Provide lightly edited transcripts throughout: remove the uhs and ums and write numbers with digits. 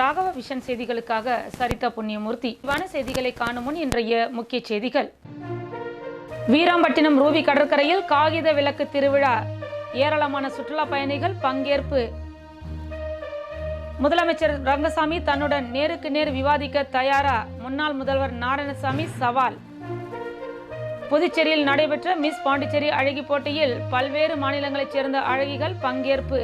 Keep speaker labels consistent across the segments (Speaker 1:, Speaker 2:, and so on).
Speaker 1: Raghava vision செய்திகளுக்காக சரிதா புண்ணியமூர்த்தி. வன செய்திகளை காணும் முன் இன்றைய முக்கிய செய்திகள். வீராம்பட்டினம் ரூபி கடற்கரையில் காகித விளக்கு திருவிழா, ஏராளமான சுற்றுலா பயணிகள் பங்கேற்பு. முதலமைச்சர் ரங்கசாமி தன்னுடன் நேருக்கு நேர் விவாதிக்க தயாரா, முன்னாள் முதல்வர் நாராயணசாமி சவால். புதுச்சேரியில் நடைபெற்ற மிஸ் பாண்டிச்சேரி அழகி போட்டியில் பல்வேறு மாநிலங்களைச் சேர்ந்த அழகிகள் பங்கேற்பு.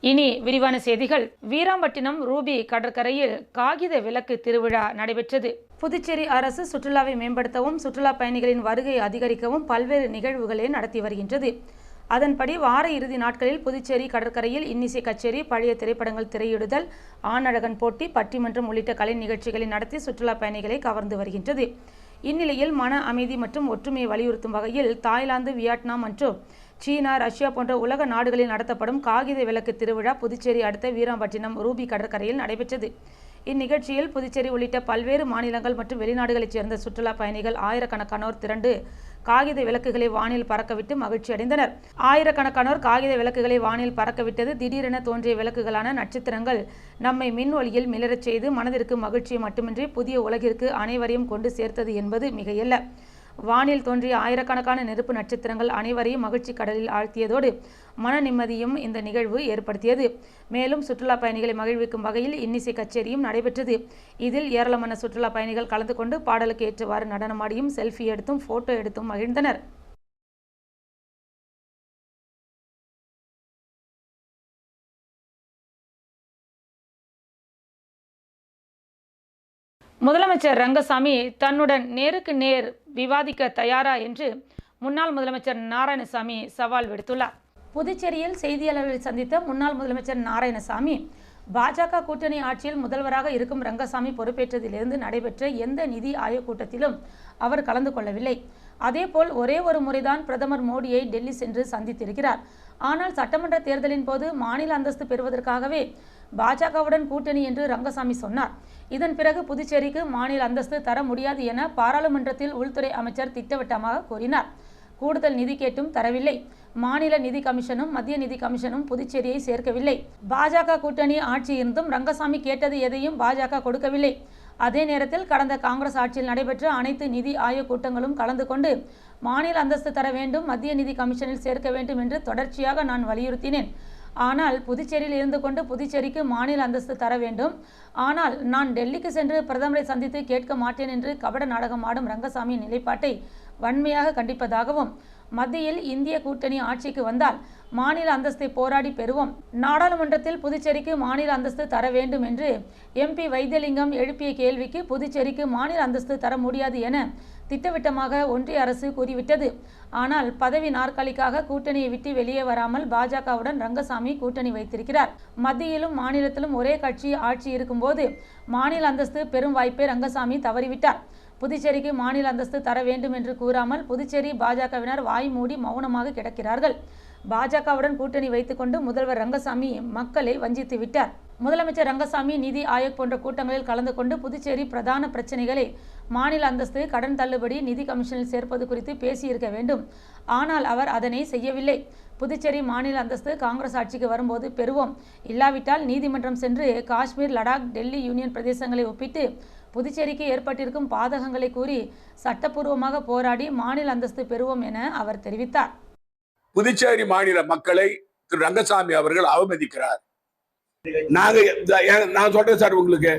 Speaker 1: இனி விரிவான செய்திகள். வீராம்பட்டினம் ரூபி கடற்கரையில் காகித விளக்கு திருவிழா நடைபெற்றது. புதுச்சேரி அரசு சுற்றுலாவை மேம்படுத்தவும் சுற்றுலா பயணிகளின் வருகையை அதிகரிக்கவும் பல்வேறு நிகழ்வுகளை நடத்தி வருகின்றது. அதன்படி வார இறுதி நாட்களில் புதுச்சேரி கடற்கரையில் இன்னிசை கச்சேரி, பழைய திரைப்படங்கள் திரையிடுதல், ஆணழகன் போட்டி, பட்டிமன்றம் உள்ளிட்ட கலை நிகழ்ச்சிகளை நடத்தி சுற்றுலா பயணிகளை கவர்ந்து வருகின்றது. இந்நிலையில் மன அமைதி மற்றும் ஒற்றுமையை வலியுறுத்தும் வகையில் தாய்லாந்து, வியட்நாம் மற்றும் சீனா, ரஷ்யா போன்ற உலக நாடுகளில் நடத்தப்படும் காகித விளக்கு திருவிழா புதுச்சேரி அடுத்த வீராம்பட்டினம் ரூபி கடற்கரையில் நடைபெற்றது. இந்நிகழ்ச்சியில் புதுச்சேரி உள்ளிட்ட பல்வேறு மாநிலங்கள் மற்றும் வெளிநாடுகளைச் சேர்ந்த சுற்றுலா பயணிகள் ஆயிரக்கணக்கானோர் திரண்டு காகித விளக்குகளை வானில் பறக்கவிட்டு மகிழ்ச்சி அடைந்தனர். ஆயிரக்கணக்கானோர் காகித விளக்குகளை வானில் பறக்கவிட்டது. திடீரென தோன்றிய விளக்குகளான நட்சத்திரங்கள் நம்மை மின் ஒளியில் மிளரச் செய்து மனதிற்கு மகிழ்ச்சியை மட்டுமின்றி புதிய உலகிற்கு அனைவரையும் கொண்டு சேர்த்தது என்பது மிகையல்ல. வானில் தோன்றிய ஆயிரக்கணக்கான நெருப்பு நட்சத்திரங்கள் அனைவரையும் மகிழ்ச்சி கடலில் ஆழ்த்தியதோடு மன நிம்மதியும் இந்த நிகழ்வு ஏற்படுத்தியது. மேலும் சுற்றுலா பயணிகளை மகிழ்விக்கும் வகையில் இன்னிசை கச்சேரியும் நடைபெற்றது. இதில் ஏராளமான சுற்றுலா பயணிகள் கலந்து கொண்டு பாடலுக்கு ஏற்றவாறு நடனமாடியும் செல்ஃபி எடுத்தும் போட்டோ எடுத்தும் மகிழ்ந்தனர். முதலமைச்சர் ரங்கசாமி தன்னுடன் நேருக்கு நேர் விவாதிக்க தயாரா என்று முன்னாள் முதலமைச்சர் நாராயணசாமி சவால் விடுத்துள்ளார். புதுச்சேரியில் செய்தியாளர்களை சந்தித்த முன்னாள் முதலமைச்சர் நாராயணசாமி, பாஜக கூட்டணி ஆட்சியில் முதல்வராக இருக்கும் ரங்கசாமி பொறுப்பேற்றதிலிருந்து நடைபெற்ற எந்த நிதி ஆயோக் கூட்டத்திலும் அவர் கலந்து கொள்ளவில்லை. அதேபோல் ஒரே ஒரு முறைதான் பிரதமர் மோடியை டெல்லி சென்று சந்தித்திருக்கிறார். ஆனால் சட்டமன்ற தேர்தலின் போது மாநில அந்தஸ்து பெறுவதற்காகவே பாஜகவுடன் கூட்டணி என்று ரங்கசாமி சொன்னார். இதன் பிறகு புதுச்சேரிக்கு மாநில அந்தஸ்து தர முடியாது என பாராளுமன்றத்தில் உள்துறை அமைச்சர் திட்டவட்டமாக கூறினார். கூடுதல் நிதி கேட்டும் தரவில்லை. மாநில நிதி கமிஷனும் மத்திய நிதி கமிஷனும் புதுச்சேரியை சேர்க்கவில்லை. பாஜக கூட்டணி ஆட்சி இருந்தும் ரங்கசாமி கேட்டது எதையும் பாஜக கொடுக்கவில்லை. அதே நேரத்தில் கடந்த காங்கிரஸ் ஆட்சியில் நடைபெற்ற அனைத்து நிதி ஆயோக் கூட்டங்களும் கலந்து கொண்டு மாநில அந்தஸ்து தர வேண்டும், மத்திய நிதி கமிஷனில் சேர்க்க வேண்டும் என்று தொடர்ச்சியாக நான் வலியுறுத்தினேன். ஆனால் புதுச்சேரியில் இருந்து கொண்டு புதுச்சேரிக்கு மாநில அந்தஸ்து தர வேண்டும், ஆனால் நான் டெல்லிக்கு சென்று பிரதமரை சந்தித்து கேட்க மாட்டேன் என்று கபட நாடகம் ஆடும் ரங்கசாமியின் நிலைப்பாட்டை வன்மையாக கண்டிப்பதாகவும், மத்தியில் இந்திய கூட்டணி ஆட்சிக்கு வந்தால் மாநில அந்தஸ்தை போராடி பெறுவோம், நாடாளுமன்றத்தில் புதுச்சேரிக்கு மாநில அந்தஸ்து தர வேண்டும் என்று MP வைத்தியலிங்கம் எழுப்பிய கேள்விக்கு புதுச்சேரிக்கு மாநில அந்தஸ்து தர முடியாது என திட்டவட்டமாக ஒன்றிய அரசு கூறிவிட்டது. ஆனால் பதவி நாற்காலிக்காக கூட்டணியை விட்டு வெளியே வராமல் பாஜகவுடன் ரங்கசாமி கூட்டணி வைத்திருக்கிறார். மத்தியிலும் மாநிலத்திலும் ஒரே கட்சி ஆட்சி இருக்கும்போது மாநில அந்தஸ்து பெரும் வாய்ப்பை ரங்கசாமி தவறிவிட்டார். புதுச்சேரிக்கு மாநில அந்தஸ்து தர வேண்டும் என்று கூறாமல் புதுச்சேரி பாஜகவினர் வாய் மூடி மௌனமாக கிடக்கிறார்கள். பாஜகவுடன் கூட்டணி வைத்துக்கொண்டு முதல்வர் ரங்கசாமி மக்களை வஞ்சித்து விட்டார். முதலமைச்சர் ரங்கசாமி நிதி ஆயோக் போன்ற கூட்டங்களில் கலந்து கொண்டு புதுச்சேரி பிரதான பிரச்சனைகளை மாநில அந்தஸ்து, கடன் தள்ளுபடி, நிதி கமிஷனில் சேர்ப்பது குறித்து பேசியிருக்க வேண்டும். ஆனால் அவர் அதனை செய்யவில்லை. புதுச்சேரி மாநில அந்தஸ்து காங்கிரஸ் ஆட்சிக்கு வரும்போது பெறுவோம், இல்லாவிட்டால் நீதிமன்றம் சென்று காஷ்மீர், லடாக், டெல்லி யூனியன் பிரதேசங்களை ஒப்பிட்டு புதுச்சேரிக்கு ஏற்பட்டிருக்கும் பாதகங்களை கூறி சட்டப்பூர்வமாக போராடி மாநில அந்தஸ்து பெறுவோம் என அவர் தெரிவித்தார்.
Speaker 2: புதுச்சேரி மாநில மக்களை திரு ரங்கசாமி அவர்கள் அவமதிக்கிறார். நான் சொல்றேன் சார், உங்களுக்கு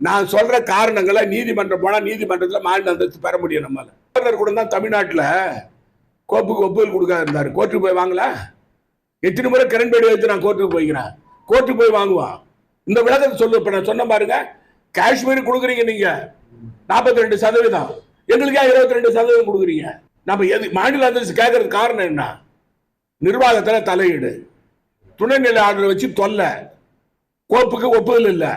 Speaker 2: நான் சொல்ற காரணங்களை நீதிமன்றம் போனா நீதிமன்றத்தில் மாநில அந்தஸ்து பெற முடியும். நம்மளால கூட தான் தமிழ்நாட்டில் கோப்புக்கு ஒப்புதல் கொடுக்காது இருந்தாரு. கோர்ட்டுக்கு போய் வாங்கல. எத்தனை முறை கிரண்பேடி வச்சு நான் கோர்ட்டுக்கு போய்க்கிறேன். கோர்ட்டுக்கு போய் வாங்குவான். இந்த விளக்கத்தை சொல்லு. இப்ப நான் சொன்ன பாருங்க, காஷ்மீர் கொடுக்குறீங்க நீங்க 42%, எங்களுக்கு 22% கொடுக்குறீங்க. நம்ம மாநில அந்தஸ்து கேட்கறது காரணம் என்ன? நிர்வாகத்தில் தலையீடு, துணைநிலை ஆளுநர் வச்சு தொல்லை, கோப்புக்கு ஒப்புதல் இல்லை.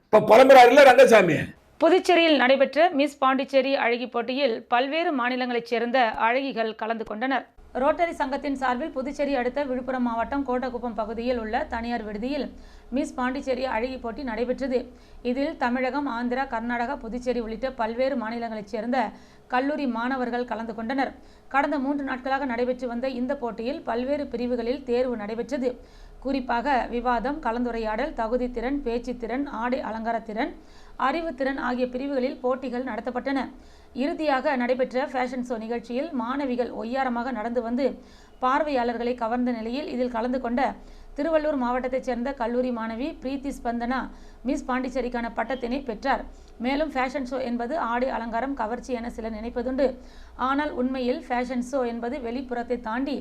Speaker 2: இப்ப புலம்புறாருல ரங்கசாமி.
Speaker 1: புதுச்சேரியில் நடைபெற்ற மிஸ் பாண்டிச்சேரி அழகி போட்டியில் பல்வேறு மாநிலங்களைச் சேர்ந்த அழகிகள் கலந்து கொண்டனர். ரோட்டரி சங்கத்தின் சார்பில் புதுச்சேரி அடுத்த விழுப்புரம் மாவட்டம் கோட்டக்குப்பம் பகுதியில் உள்ள தனியார் விடுதியில் மிஸ் பாண்டிச்சேரி அழகி போட்டி நடைபெற்றது. இதில் தமிழகம், ஆந்திரா, கர்நாடகா, புதுச்சேரி உள்ளிட்ட பல்வேறு மாநிலங்களைச் சேர்ந்த கல்லூரி மாணவர்கள் கலந்து கொண்டனர். கடந்த 3 நாட்களாக நடைபெற்று வந்த இந்த போட்டியில் பல்வேறு பிரிவுகளில் தேர்வு நடைபெற்றது. குறிப்பாக விவாதம், கலந்துரையாடல், தகுதித்திறன், பேச்சுத்திறன், ஆடை அலங்காரத்திறன், அறிவுத்திறன் ஆகிய பிரிவுகளில் போட்டிகள் நடத்தப்பட்டன. இறுதியாக நடைபெற்ற ஃபேஷன் ஷோ நிகழ்ச்சியில் மாணவிகள் ஒய்யாரமாக நடந்து வந்து பார்வையாளர்களை கவர்ந்த நிலையில் இதில் கலந்து கொண்ட திருவள்ளூர் மாவட்டத்தைச் சேர்ந்த கல்லூரி மாணவி பிரீத்தி ஸ்பந்தனா மிஸ் பாண்டிச்சேரிக்கான பட்டத்தினை பெற்றார். மேலும் ஃபேஷன் ஷோ என்பது ஆடை அலங்காரம், கவர்ச்சி என சிலர் நினைப்பதுண்டு. ஆனால் உண்மையில் ஃபேஷன் ஷோ என்பது வெளிப்புறத்தை தாண்டி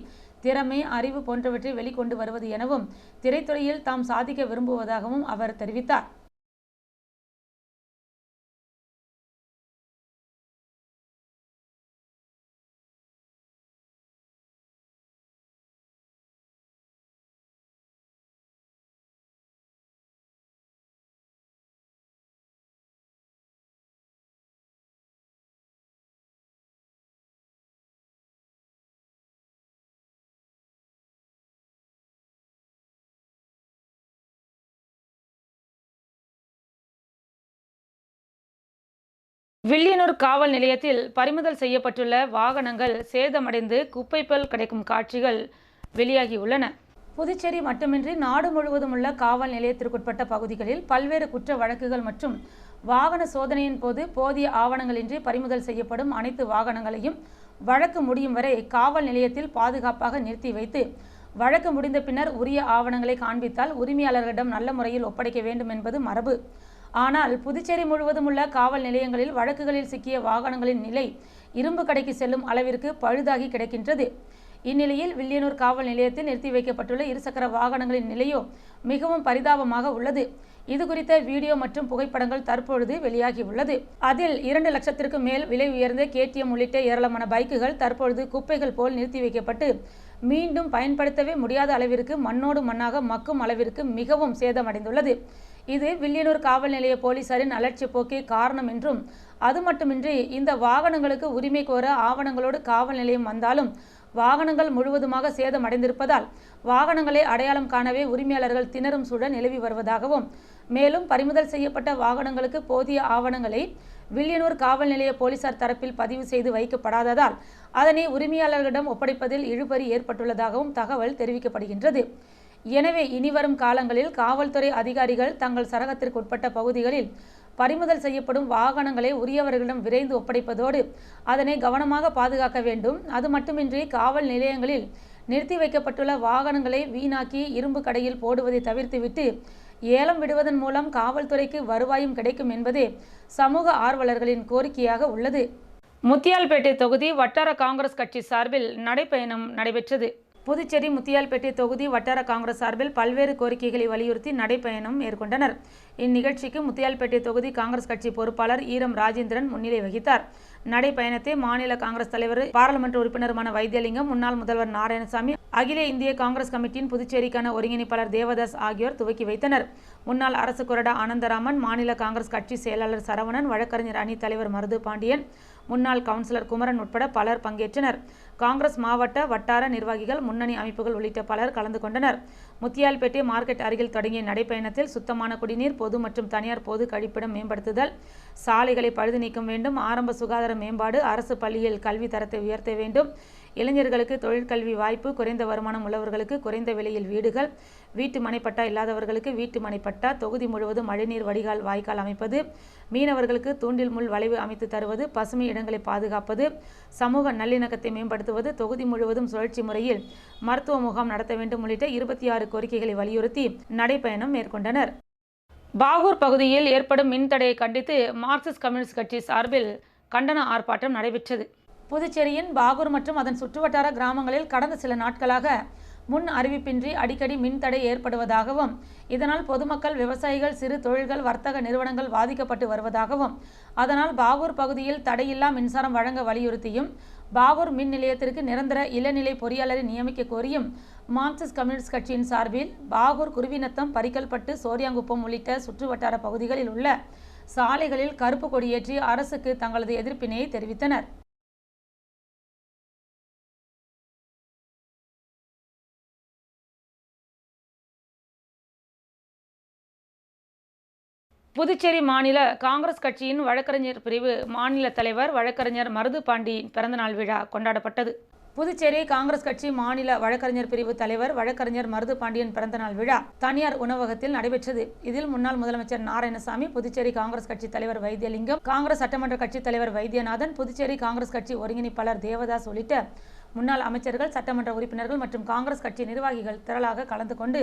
Speaker 1: திறமை, அறிவு போன்றவற்றை வெளிக்கொண்டு வருவது எனவும் திரைத்துறையில் தாம் சாதிக்க விரும்புவதாகவும் அவர் தெரிவித்தார். வில்லியனூர் காவல் நிலையத்தில் பறிமுதல் செய்யப்பட்டுள்ள வாகனங்கள் சேதமடைந்து குப்பைப்பல் கிடைக்கும் காட்சிகள் வெளியாகியுள்ளன. புதுச்சேரி மட்டுமின்றி நாடு முழுவதும் உள்ள காவல் நிலையத்திற்குட்பட்ட பகுதிகளில் பல்வேறு குற்ற வழக்குகள் மற்றும் வாகன சோதனையின் போது போதிய ஆவணங்களின்றி பறிமுதல் செய்யப்படும் அனைத்து வாகனங்களையும் வழக்கு முடியும் வரை காவல் நிலையத்தில் பாதுகாப்பாக நிறுத்தி வைத்து வழக்கு முடிந்த பின்னர் உரிய ஆவணங்களை காண்பித்தால் உரிமையாளர்களிடம் நல்ல முறையில் ஒப்படைக்க வேண்டும் என்பது மரபு. ஆனால் புதுச்சேரி முழுவதும் உள்ள காவல் நிலையங்களில் வழக்குகளில் சிக்கிய வாகனங்களின் நிலை இரும்பு கடைக்கு செல்லும் அளவிற்கு பழுதாகி கிடக்கின்றது. இந்நிலையில் வில்லியனூர் காவல் நிலையத்தில் நிறுத்தி வைக்கப்பட்டுள்ள இருசக்கர வாகனங்களின் நிலையோ மிகவும் பரிதாபமாக உள்ளது. இது குறித்த வீடியோ மற்றும் புகைப்படங்கள் தற்பொழுது வெளியாகியுள்ளது. அதில் 2 லட்சத்திற்கு மேல் விலை உயர்ந்த KTM உள்ளிட்ட ஏராளமான பைக்குகள் தற்பொழுது குப்பைகள் போல் நிறுத்தி வைக்கப்பட்டு மீண்டும் பயன்படுத்தவே முடியாத அளவிற்கு மண்ணோடு மண்ணாக மக்கும் அளவிற்கு மிகவும் சேதமடைந்துள்ளது. இது வில்லியனூர் காவல் நிலைய போலீசாரின் அலட்சிய போக்கே காரணம் என்றும், அது மட்டுமின்றி இந்த வாகனங்களுக்கு உரிமை கோர ஆவணங்களோடு காவல் நிலையம் வந்தாலும் வாகனங்கள் முழுவதுமாக சேதமடைந்திருப்பதால் வாகனங்களை அடையாளம் காணவே உரிமையாளர்கள் திணறும் சூழல் நிலவி வருவதாகவும், மேலும் பறிமுதல் செய்யப்பட்ட வாகனங்களுக்கு போதிய ஆவணங்களை வில்லியனூர் காவல் நிலைய போலீசார் தரப்பில் பதிவு செய்து வைக்கப்படாததால் அதனை உரிமையாளர்களிடம் ஒப்படைப்பதில் இழுபறி ஏற்பட்டுள்ளதாகவும் தகவல் தெரிவிக்கப்படுகின்றது. எனவே இனிவரும் காலங்களில் காவல்துறை அதிகாரிகள் தங்கள் சரகத்திற்கு உட்பட்ட பகுதிகளில் பறிமுதல் செய்யப்படும் வாகனங்களை உரியவர்களிடம் விரைந்து ஒப்படைப்பதோடு அதனை கவனமாக பாதுகாக்க வேண்டும். அது மட்டுமின்றி காவல் நிலையங்களில் நிறுத்தி வைக்கப்பட்டுள்ள வாகனங்களை வீணாக்கி இரும்பு கடையில் போடுவதை தவிர்த்துவிட்டு ஏலம் விடுவதன் மூலம் காவல்துறைக்கு வருவாயும் கிடைக்கும் என்பதே சமூக ஆர்வலர்களின் கோரிக்கையாக உள்ளது. முத்தியால்பேட்டை தொகுதி வட்டார காங்கிரஸ் கட்சி சார்பில் நடைபயணம் நடைபெற்றது. புதுச்சேரி முத்தியால்பேட்டை தொகுதி வட்டார காங்கிரஸ் சார்பில் பல்வேறு கோரிக்கைகளை வலியுறுத்தி நடைபயணம் மேற்கொண்டனர். இந்நிகழ்ச்சிக்கு முத்தியால்பேட்டை தொகுதி காங்கிரஸ் கட்சி பொறுப்பாளர் ஈரம் ராஜேந்திரன் முன்னிலை வகித்தார். நடைபயணத்தை மாநில காங்கிரஸ் தலைவர், பாராளுமன்ற உறுப்பினருமான வைத்தியலிங்கம், முன்னாள் முதல்வர் நாராயணசாமி, அகில இந்திய காங்கிரஸ் கமிட்டியின் புதுச்சேரிக்கான ஒருங்கிணைப்பாளர் தேவதாஸ் ஆகியோர் துவக்கி வைத்தனர். முன்னாள் அரசு கொறடா ஆனந்தராமன், மாநில காங்கிரஸ் கட்சி செயலாளர் சரவணன், வழக்கறிஞர் அணி தலைவர் மருது பாண்டியன், முன்னாள் கவுன்சிலர் குமரன் உட்பட பலர் பங்கேற்றனர். காங்கிரஸ் மாவட்ட, வட்டார நிர்வாகிகள், முன்னணி அமைப்புகள் உள்ளிட்ட பலர் கலந்து கொண்டனர். முத்தியால்பேட்டை மார்க்கெட் அருகில் தொடங்கிய நடைபயணத்தில் சுத்தமான குடிநீர், பொது மற்றும் தனியார் பொது கழிப்பிடம் மேம்படுத்துதல், சாலைகளை பழுது நீக்கம் வேண்டும், ஆரம்ப சுகாதார மேம்பாடு, அரசு பள்ளியில் கல்வி தரத்தை உயர்த்த வேண்டும், இளைஞர்களுக்கு தொழிற்கல்வி வாய்ப்பு, குறைந்த வருமானம் உள்ளவர்களுக்கு குறைந்த விலையில் வீடுகள், வீட்டு மனைப்பட்டா இல்லாதவர்களுக்கு வீட்டு மனைப்பட்டா, தொகுதி முழுவதும் மழைநீர் வடிகால் வாய்க்கால் அமைப்பது, மீனவர்களுக்கு தூண்டில் முள் வளைவு அமைத்து தருவது, பசுமை இடங்களை பாதுகாப்பது, சமூக நல்லிணக்கத்தை மேம்படுத்துவது, தொகுதி முழுவதும் சுழற்சி முறையில் மருத்துவ முகாம் நடத்த வேண்டும் உள்ளிட்ட 26 கோரிக்கைகளை வலியுறுத்தி நடைபயணம் மேற்கொண்டனர். பாகூர் பகுதியில் ஏற்படும் மின்தடையை கண்டித்து மார்க்சிஸ்ட் கம்யூனிஸ்ட் கட்சி சார்பில் கண்டன ஆர்ப்பாட்டம் நடைபெற்றது. புதுச்சேரியின் பாகூர் மற்றும் அதன் சுற்றுவட்டார கிராமங்களில் கடந்த சில நாட்களாக முன் அறிவிப்பின்றி அடிக்கடி மின்தடை ஏற்படுவதாகவும், இதனால் பொதுமக்கள், விவசாயிகள், சிறு தொழில்கள், வர்த்தக நிறுவனங்கள் பாதிக்கப்பட்டு வருவதாகவும், அதனால் பாகூர் பகுதியில் தடையில்லா மின்சாரம் வழங்க வலியுறுத்தியும், பாகூர் மின் நிலையத்திற்கு நிரந்தர இளநிலை பொறியாளரை நியமிக்க கோரியும் மார்க்சிஸ்ட் கம்யூனிஸ்ட் கட்சியின் சார்பில் பாகூர், குருவிநத்தம், பரிக்கல்பட்டு, சோரியாங்குப்பம் உள்ளிட்ட சுற்றுவட்டார பகுதிகளில் உள்ள சாலைகளில் கருப்பு கொடியேற்றி அரசுக்கு தங்களது எதிர்ப்பினை தெரிவித்தனர். புதுச்சேரி மாநில காங்கிரஸ் கட்சியின் வழக்கறிஞர் பிரிவு மாநில தலைவர் வழக்கறிஞர் மருது பாண்டியின் பிறந்தநாள் விழா கொண்டாடப்பட்டது. புதுச்சேரி காங்கிரஸ் கட்சி மாநில வழக்கறிஞர் பிரிவு தலைவர் வழக்கறிஞர் மருது பாண்டியன் பிறந்தநாள் விழா தனியார் உணவகத்தில் நடைபெற்றது. இதில் முன்னாள் முதலமைச்சர் நாராயணசாமி, புதுச்சேரி காங்கிரஸ் கட்சி தலைவர் வைத்தியலிங்கம், காங்கிரஸ் சட்டமன்ற கட்சி தலைவர் வைத்தியநாதன், புதுச்சேரி காங்கிரஸ் கட்சி ஒருங்கிணைப்பாளர் தேவதாஸ் உள்ளிட்ட முன்னாள் அமைச்சர்கள், சட்டமன்ற உறுப்பினர்கள் மற்றும் காங்கிரஸ் கட்சி நிர்வாகிகள் திரளாக கலந்து கொண்டு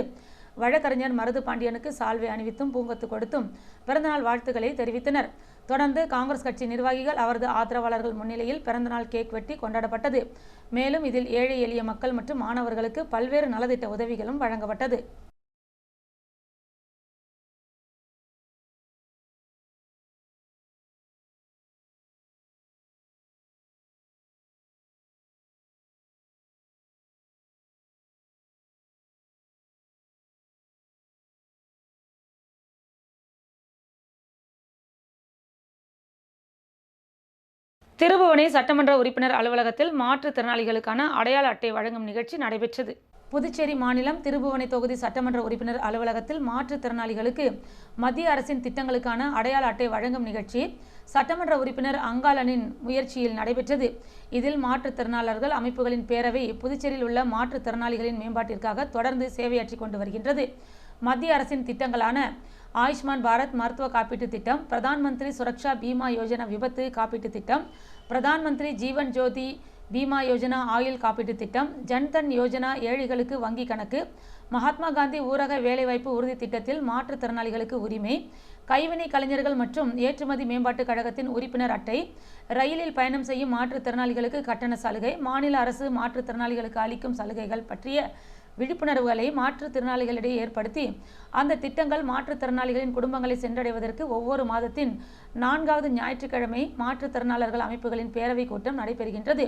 Speaker 1: வழக்கறிஞர் மருது பாண்டியனுக்கு சால்வை அணிவித்தும் பூங்கொத்து கொடுத்தும் பிறந்தநாள் வாழ்த்துக்களை தெரிவித்தனர். தொடர்ந்து காங்கிரஸ் கட்சி நிர்வாகிகள், அவரது ஆதரவாளர்கள் முன்னிலையில் பிறந்தநாள் கேக் வெட்டி கொண்டாடப்பட்டது. மேலும் இதில் ஏழை எளிய மக்கள் மற்றும் மாணவர்களுக்கு பல்வேறு நலத்திட்ட உதவிகளும் வழங்கப்பட்டது. திருபுவனை சட்டமன்ற உறுப்பினர் அலுவலகத்தில் மாற்றுத்திறனாளிகளுக்கான அடையாள அட்டை வழங்கும் நிகழ்ச்சி நடைபெற்றது. புதுச்சேரி மாநிலம் திருபுவனை தொகுதி சட்டமன்ற உறுப்பினர் அலுவலகத்தில் மாற்றுத்திறனாளிகளுக்கு மத்திய அரசின் திட்டங்களுக்கான அடையாள அட்டை வழங்கும் நிகழ்ச்சி சட்டமன்ற உறுப்பினர் அங்காளனின் முயற்சியில் நடைபெற்றது. இதில் மாற்றுத்திறனாளர்கள் அமைப்புகளின் பேரவை புதுச்சேரியில் உள்ள மாற்றுத்திறனாளிகளின் மேம்பாட்டிற்காக தொடர்ந்து சேவையாற்றி கொண்டு வருகின்றது. மத்திய அரசின் திட்டங்களான ஆயுஷ்மான் பாரத் மருத்துவ காப்பீட்டு திட்டம், பிரதான் மந்திரி சுரக்ஷா பீமா யோஜனா விபத்து காப்பீட்டு திட்டம், பிரதான் மந்திரி ஜீவன் ஜோதி பீமா யோஜனா ஆயுள் காப்பீட்டு திட்டம், ஜன்தன் யோஜனா ஏழைகளுக்கு வங்கி கணக்கு, மகாத்மா காந்தி ஊரக வேலைவாய்ப்பு உறுதி திட்டத்தில் மாற்றுத்திறனாளிகளுக்கு உரிமை, கைவினை கலைஞர்கள் மற்றும் ஏற்றுமதி மேம்பாட்டு கழகத்தின் உறுப்பினர் அட்டை, ரயிலில் பயணம் செய்யும் மாற்றுத்திறனாளிகளுக்கு கட்டண சலுகை, மாநில அரசு மாற்றுத்திறனாளிகளுக்கு அளிக்கும் சலுகைகள் பற்றிய விழிப்புணர்வுகளை மாற்றுத்திறனாளிகளிடையே ஏற்படுத்தி அந்த திட்டங்கள் மாற்றுத்திறனாளிகளின் குடும்பங்களை சென்றடைவதற்கு ஒவ்வொரு மாதத்தின் 4வது ஞாயிற்றுக்கிழமை மாற்றுத்திறனாளர்கள் அமைப்புகளின் பேரவை கூட்டம் நடைபெறுகின்றது.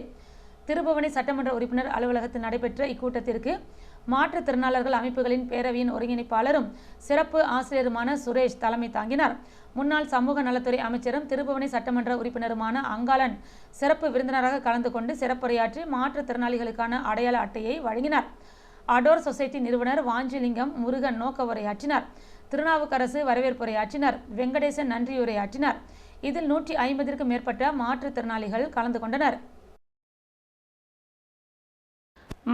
Speaker 1: திருபுவனை சட்டமன்ற உறுப்பினர் அலுவலகத்தில் நடைபெற்ற இக்கூட்டத்திற்கு மாற்றுத்திறனாளர்கள் அமைப்புகளின் பேரவையின் ஒருங்கிணைப்பாளரும் சிறப்பு ஆசிரியருமான சுரேஷ் தலைமை தாங்கினார். முன்னாள் சமூக நலத்துறை அமைச்சரும் திருபுவனை சட்டமன்ற உறுப்பினருமான அங்காளன் சிறப்பு விருந்தினராக கலந்து கொண்டு சிறப்புரையாற்றி மாற்றுத்திறனாளிகளுக்கான அடையாள அட்டையை வழங்கினார். அடோர் சொசைட்டி நிறுவனர் வாஞ்சிலிங்கம் முருகன் நோக்க உரையாற்றினார். திருநாவுக்கரசு வரவேற்புரையாற்றினார். வெங்கடேசன் நன்றியுரையாற்றினார். இதில் 150க்கும் மேற்பட்ட மாற்றுத்திறனாளிகள் கலந்து கொண்டனர்.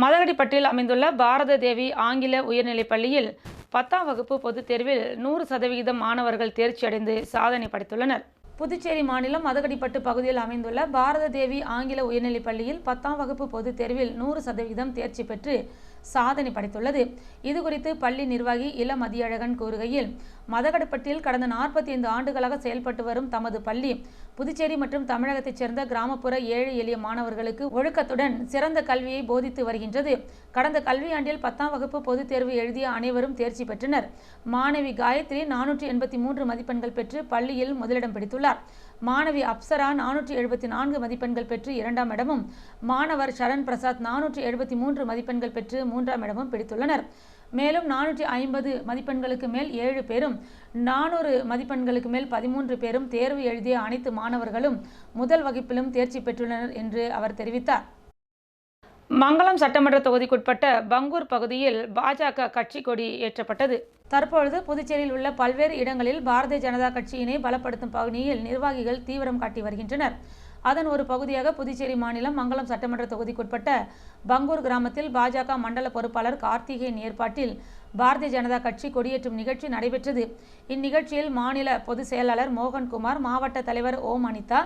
Speaker 1: மதகடிப்பட்டில் அமைந்துள்ள பாரத தேவி ஆங்கில உயர்நிலைப் பள்ளியில் 10ஆம் வகுப்பு பொதுத் தேர்வில் 100% மாணவர்கள் தேர்ச்சியடைந்து சாதனை படைத்துள்ளனர். புதுச்சேரி மாநிலம் மதகடிப்பட்டு பகுதியில் அமைந்துள்ள பாரத தேவி ஆங்கில உயர்நிலைப் பள்ளியில் 10ஆம் வகுப்பு பொதுத் தேர்வில் 100% தேர்ச்சி பெற்று சாதனை படைத்துள்ளது. இதுகுறித்து பள்ளி நிர்வாகி இள மதியழகன் கூறுகையில், மதகடிப்பட்டில் கடந்த 45 ஆண்டுகளாக செயல்பட்டு வரும் தமது பள்ளி புதுச்சேரி மற்றும் தமிழகத்தைச் சேர்ந்த கிராமப்புற ஏழை எளிய மாணவர்களுக்கு ஒழுக்கத்துடன் சிறந்த கல்வியை போதித்து வருகின்றது. கடந்த கல்வியாண்டில் 10ஆம் வகுப்பு பொதுத் தேர்வு எழுதிய அனைவரும் தேர்ச்சி பெற்றனர். மாணவி காயத்ரி 483 மதிப்பெண்கள் பெற்று பள்ளியில் முதலிடம் பிடித்துள்ளார். மாணவி அப்சரா 474 மதிப்பெண்கள் பெற்று 2ஆம் இடமும், மாணவர் சரண் பிரசாத் 473 மதிப்பெண்கள் பெற்று 3ஆம் இடமும் பிடித்துள்ளனர். மேலும் 450 மதிப்பெண்களுக்கு மேல் 7 பேரும், 400 மதிப்பெண்களுக்கு மேல் 13 பேரும் தேர்வு எழுதிய அனைத்து மாணவர்களும் முதல் வகுப்பிலும் தேர்ச்சி பெற்றுள்ளனர் என்று அவர் தெரிவித்தார். மங்களம் சட்டமன்ற தொகுதிக்குட்பட்ட பங்கூர் பகுதியில் பாஜக கட்சி கொடி ஏற்றப்பட்டது. தற்பொழுது புதுச்சேரியில் உள்ள பல்வேறு இடங்களில் பாரதிய ஜனதா கட்சியினை பலப்படுத்தும் பணியில் நிர்வாகிகள் தீவிரம் காட்டி வருகின்றனர். அதன் ஒரு பகுதியாக புதுச்சேரி மாநிலம் மங்களம் சட்டமன்ற தொகுதிக்குட்பட்ட பங்கூர் கிராமத்தில் பாஜக மண்டல பொறுப்பாளர் கார்த்திகேயன் ஏற்பாட்டில் பாரதிய ஜனதா கட்சி கொடியேற்றும் நிகழ்ச்சி நடைபெற்றது. இந்நிகழ்ச்சியில் மாநில பொதுச் செயலாளர் மோகன்குமார், மாவட்ட தலைவர் ஓம் அனிதா,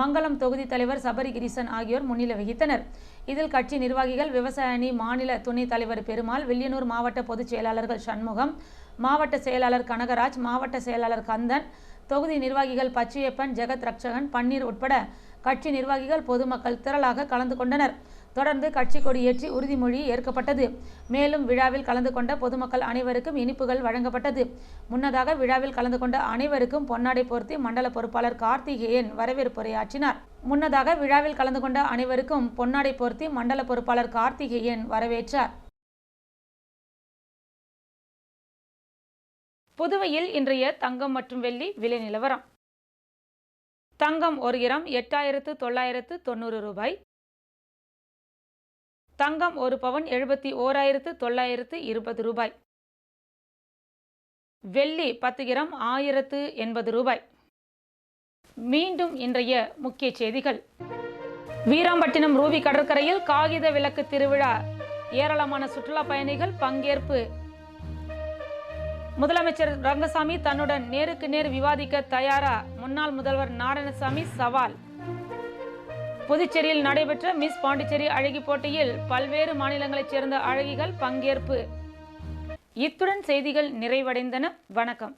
Speaker 1: மங்களம் தொகுதி தலைவர் சபரிகிரிசன் ஆகியோர் முன்னிலை வகித்தனர். இதில் கட்சி நிர்வாகிகள், விவசாய அணி மாநில துணைத் தலைவர் பெருமாள், வில்லியனூர் மாவட்ட பொதுச் செயலாளர்கள் சண்முகம், மாவட்ட செயலாளர் கனகராஜ், மாவட்ட செயலாளர் கந்தன், தொகுதி நிர்வாகிகள் பச்சையப்பன், ஜெகத் ரட்சகன், பன்னீர் உட்பட கட்சி நிர்வாகிகள், பொதுமக்கள் திரளாக கலந்து கொண்டனர். தொடர்ந்து கட்சி கொடி ஏற்றி உறுதிமொழி ஏற்கப்பட்டது. மேலும் விழாவில் கலந்து கொண்ட பொதுமக்கள் அனைவருக்கும் இனிப்புகள் வழங்கப்பட்டது. முன்னதாக விழாவில் கலந்து கொண்ட அனைவருக்கும் பொன்னாடை போர்த்தி மண்டல பொறுப்பாளர் கார்த்திகேயன் வரவேற்புரையாற்றினார். புதுவையில் இன்றைய தங்கம் மற்றும் வெள்ளி விலை நிலவரம். தங்கம் 1 கிராம் 8990 ரூபாய். தங்கம் 1 பவுன் 71,920 ரூபாய். வெள்ளி 10 கிராம் 1080 ரூபாய். மீண்டும் இன்றைய முக்கிய செய்திகள். வீராம்பட்டினம் ரூபி கடற்கரையில் காகித விளக்கு திருவிழா, ஏராளமான சுற்றுலா பயணிகள் பங்கேற்பு. முதலமைச்சர் ரங்கசாமி தன்னுடன் நேருக்கு நேர் விவாதிக்க தயாரா, முன்னாள் முதல்வர் நாராயணசாமி சவால். புதுச்சேரியில் நடைபெற்ற மிஸ் பாண்டிச்சேரி அழகி போட்டியில் பல்வேறு மாநிலங்களைச் சேர்ந்த அழகிகள் பங்கேற்பு. இத்துடன் செய்திகள் நிறைவடைந்தன. வணக்கம்.